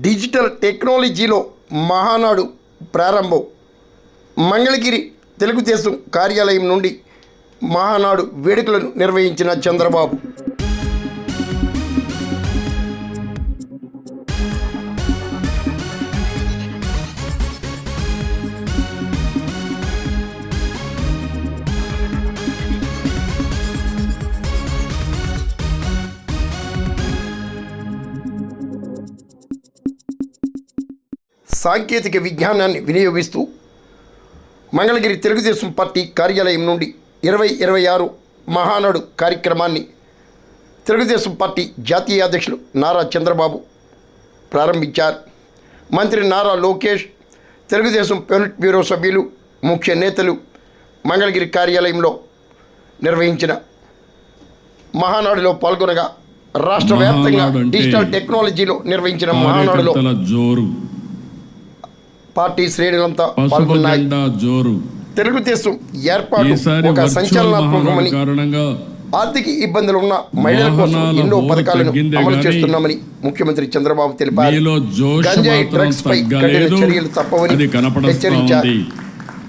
Digital టెక్నాలజీలో మహానాడు ప్రారంభం. మంగళగిరి తెలుగుదేశం కార్యాలయం నుండి మహానాడు వేడుకలను నిర్వహించిన చంద్రబాబు. సాంకేతిక విజ్ఞానాన్ని వినియోగిస్తూ మంగళగిరి తెలుగుదేశం పార్టీ కార్యాలయం నుండి 2026 మహానాడు కార్యక్రమాన్ని తెలుగుదేశం పార్టీ జాతీయ అధ్యక్షులు నారా చంద్రబాబు ప్రారంభించారు. మంత్రి నారా లోకేష్, తెలుగుదేశం పొలిట్ బ్యూరో సభ్యులు, ముఖ్య నేతలు మంగళగిరి కార్యాలయంలో నిర్వహించిన మహానాడులో పాల్గొనగా రాష్ట్ర వ్యాప్తంగా డిజిటల్ టెక్నాలజీలో నిర్వహించిన మహానాడులో పార్టీ శ్రేణులంతా పాల్గొన్నాయి. తెలుగుదేశం ఏర్పాటు ఒక సంచలనాత్మకమని, ఆర్థిక ఇబ్బందులు ఉన్న మహిళల కోసం ఎన్నో పథకాలను అమలు చేస్తున్నామని ముఖ్యమంత్రి చంద్రబాబు తెలిపారు. గంజాయి, డ్రగ్స్ పై కఠిన చర్యలు తప్పవని హెచ్చరించారు.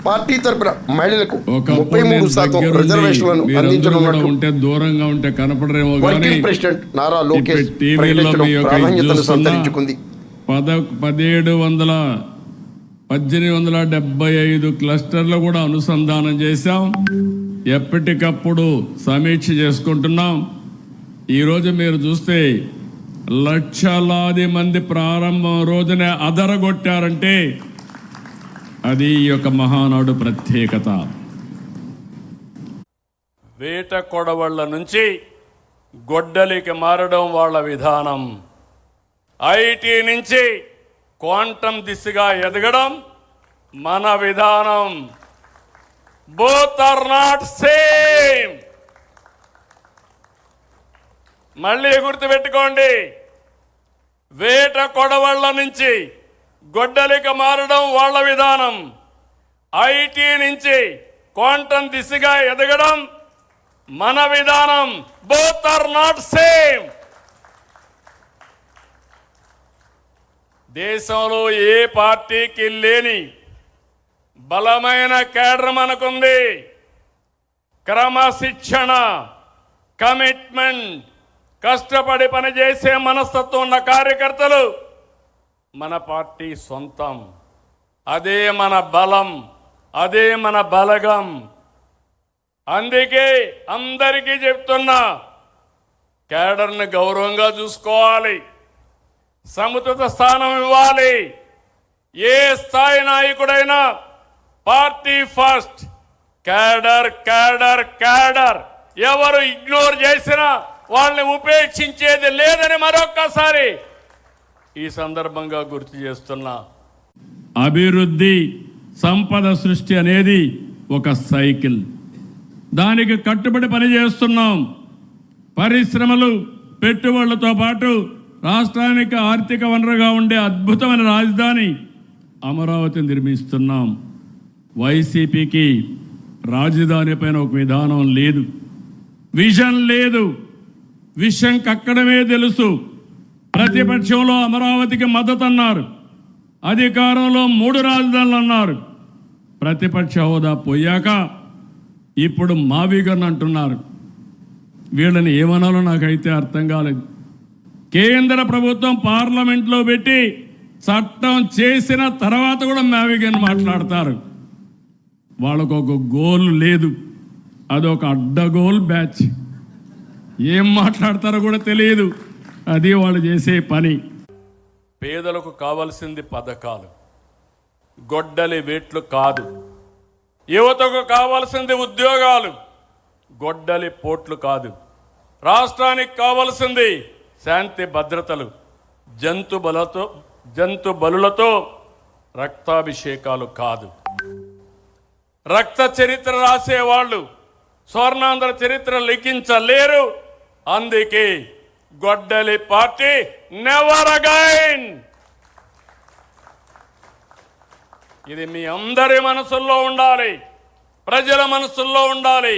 పార్టీ తరపున మహిళలకు 33% రిజర్వేషన్లను అందించనున్నట్లు వర్కింగ్ ప్రెసిడెంట్ నారా లోకేష్ ప్రకటించడం ప్రాధాన్యతను సంతరించుకుంది. 1875 క్లస్టర్లు కూడా అనుసంధానం చేశాం. ఎప్పటికప్పుడు సమీక్ష చేసుకుంటున్నాం. ఈరోజు మీరు చూస్తే లక్షలాది మంది ప్రారంభం రోజునే అదరగొట్టారంటే అది ఈ యొక్క మహానాడు ప్రత్యేకత. వేట కొడవళ్ళ నుంచి గొడ్డలికి మారడం వాళ్ళ విధానం. ఐటీ నుంచి క్వాంటం దిశగా ఎదగడం మన విధానం. Both are not same. మళ్ళీ గుర్తుపెట్టుకోండి, వేట కొడవళ్ళ నుంచి గొడ్డలికి మారడం వాళ్ళ విధానం. ఐటీ నుంచి క్వాంటం దిశగా ఎదగడం మన విధానం. Both are not same. దేశంలో ఏ పార్టీకి లేని బలమైన కేడర్ మనకుంది. క్రమశిక్షణ, కమిట్మెంట్, కష్టపడి పనిచేసే మనస్తత్వం ఉన్న కార్యకర్తలు మన పార్టీ సొంతం. అదే మన బలం, అదే మన బలగం. అందుకే అందరికీ చెప్తున్నా, కేడర్ని గౌరవంగా చూసుకోవాలి, సముచిత స్థానం ఇవ్వాలి. ఏ స్థాయి నాయకుడైనా party first, cadre cadre cadre. ఎవరు ఇగ్నోర్ చేసినా వాళ్ళని ఉపేక్షించేది లేదని మరొక్కసారి ఈ సందర్భంగా గుర్తు చేస్తున్నా. అభివృద్ధి, సంపద సృష్టి అనేది ఒక సైకిల్. దానికి కట్టుబడి పనిచేస్తున్నాం. పరిశ్రమలు, పెట్టుబడులతో పాటు రాష్ట్రానికి ఆర్థిక వనరుగా ఉండే అద్భుతమైన రాజధాని అమరావతి నిర్మిస్తున్నాం. వైసీపీకి రాజధాని పైన ఒక విధానం లేదు, విజన్ లేదు. విషయం కక్కడమే తెలుసు. ప్రతిపక్షంలో అమరావతికి మద్దతు అన్నారు, అధికారంలో 3 రాజధానులు అన్నారు. ప్రతిపక్ష హోదా పోయాక ఇప్పుడు మావిగన్ అంటున్నారు. వీళ్ళని ఏమనాలో నాకైతే అర్థం కాలేదు. కేంద్ర ప్రభుత్వం పార్లమెంట్లో పెట్టి చట్టం చేసిన తర్వాత కూడా మావిగన్ మాట్లాడతారు. వాళ్ళకు ఒక గోల్ లేదు, అదొక అడ్డగోల్ బ్యాచ్. ఏం మాట్లాడతారో కూడా తెలియదు. అది వాళ్ళు చేసే పని. పేదలకు కావాల్సింది పథకాలు, గొడ్డలి వేట్లు కాదు. యువతకు కావాల్సింది ఉద్యోగాలు, గొడ్డలి పోట్లు కాదు. రాష్ట్రానికి కావాల్సింది శాంతి భద్రతలు, జంతు బలులతో రక్తాభిషేకాలు కాదు. రక్త చరిత్ర రాసేవాళ్ళు స్వర్ణాంధ్ర చరిత్ర లిఖించలేరు. అందుకే గొడ్డలి పార్టీ నెవర్ అగైన్. ఇది మీ అందరి మనసుల్లో ఉండాలి, ప్రజల మనసుల్లో ఉండాలి.